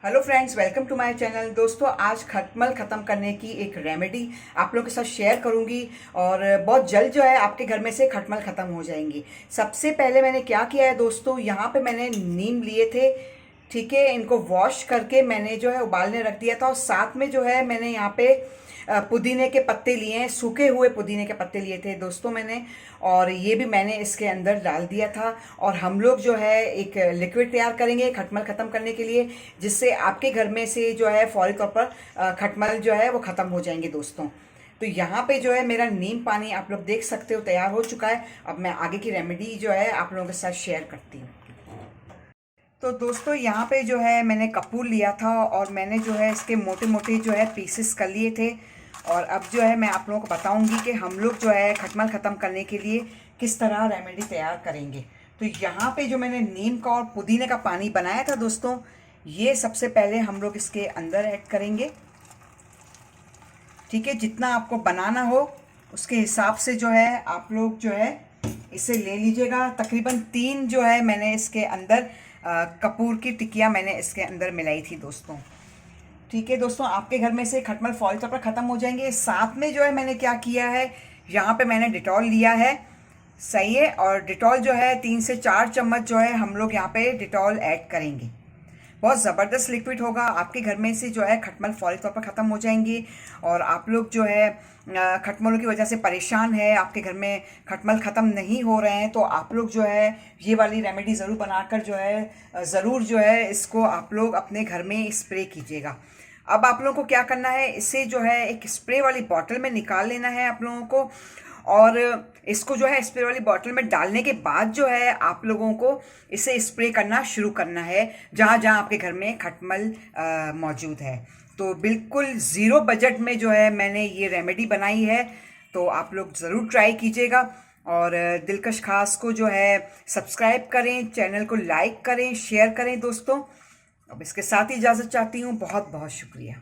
Hello friends, welcome to my channel. दोस्तों, आज खटमल ख़त्म करने की एक रेमेडी आप लोगों के साथ शेयर करूंगी और बहुत जल्द जो है आपके घर में से खटमल ख़त्म हो जाएंगी। सबसे पहले मैंने क्या किया है दोस्तों, यहाँ पे मैंने नीम लिए थे। ठीक है, इनको वॉश करके मैंने जो है उबालने रख दिया था और साथ में जो है मैंने यहाँ पे पुदीने के पत्ते लिए हैं, सूखे हुए पुदीने के पत्ते लिए थे दोस्तों मैंने, और ये भी मैंने इसके अंदर डाल दिया था। और हम लोग जो है एक लिक्विड तैयार करेंगे खटमल ख़त्म करने के लिए, जिससे आपके घर में से जो है फौरी तौर पर खटमल जो है वो ख़त्म हो जाएंगे दोस्तों। तो यहाँ पे जो है मेरा नीम पानी आप लोग देख सकते हो तैयार हो चुका है। अब मैं आगे की रेमेडी जो है आप लोगों के साथ शेयर करती हूँ। तो दोस्तों, यहाँ पे जो है मैंने कपूर लिया था और मैंने जो है इसके मोटे मोटे जो है पीसेस कर लिए थे। और अब जो है मैं आप लोगों को बताऊंगी कि हम लोग जो है खटमल ख़त्म करने के लिए किस तरह रेमेडी तैयार करेंगे। तो यहाँ पे जो मैंने नीम का और पुदीने का पानी बनाया था दोस्तों, ये सबसे पहले हम लोग इसके अंदर ऐड करेंगे। ठीक है, जितना आपको बनाना हो उसके हिसाब से जो है आप लोग जो है इसे ले लीजिएगा। तकरीबन 3 जो है मैंने इसके अंदर कपूर की टिकिया मैंने इसके अंदर मिलाई थी दोस्तों। ठीक है दोस्तों, आपके घर में से खटमल फौरी तौर पर ख़त्म हो जाएंगे। साथ में जो है मैंने क्या किया है, यहाँ पे मैंने डिटॉल लिया है। सही है, और डिटॉल जो है 3 से 4 चम्मच जो है हम लोग यहाँ पे डिटॉल ऐड करेंगे। बहुत ज़बरदस्त लिक्विड होगा, आपके घर में से जो है खटमल फौरी तौर पर ख़त्म हो जाएंगी। और आप लोग जो है खटमलों की वजह से परेशान है, आपके घर में खटमल ख़त्म नहीं हो रहे हैं, तो आप लोग जो है ये वाली रेमेडी ज़रूर बनाकर जो है ज़रूर जो है इसको आप लोग अपने घर में स्प्रे कीजिएगा। अब आप लोगों को क्या करना है, इसे जो है एक स्प्रे वाली बॉटल में निकाल लेना है आप लोगों को। और इसको जो है स्प्रे वाली बॉटल में डालने के बाद जो है आप लोगों को इसे स्प्रे करना शुरू करना है जहाँ जहाँ आपके घर में खटमल मौजूद है। तो बिल्कुल ज़ीरो बजट में जो है मैंने ये रेमेडी बनाई है, तो आप लोग ज़रूर ट्राई कीजिएगा। और दिलकश खास को जो है सब्सक्राइब करें, चैनल को लाइक करें, शेयर करें दोस्तों। अब इसके साथ ही इजाज़त चाहती हूँ। बहुत बहुत शुक्रिया।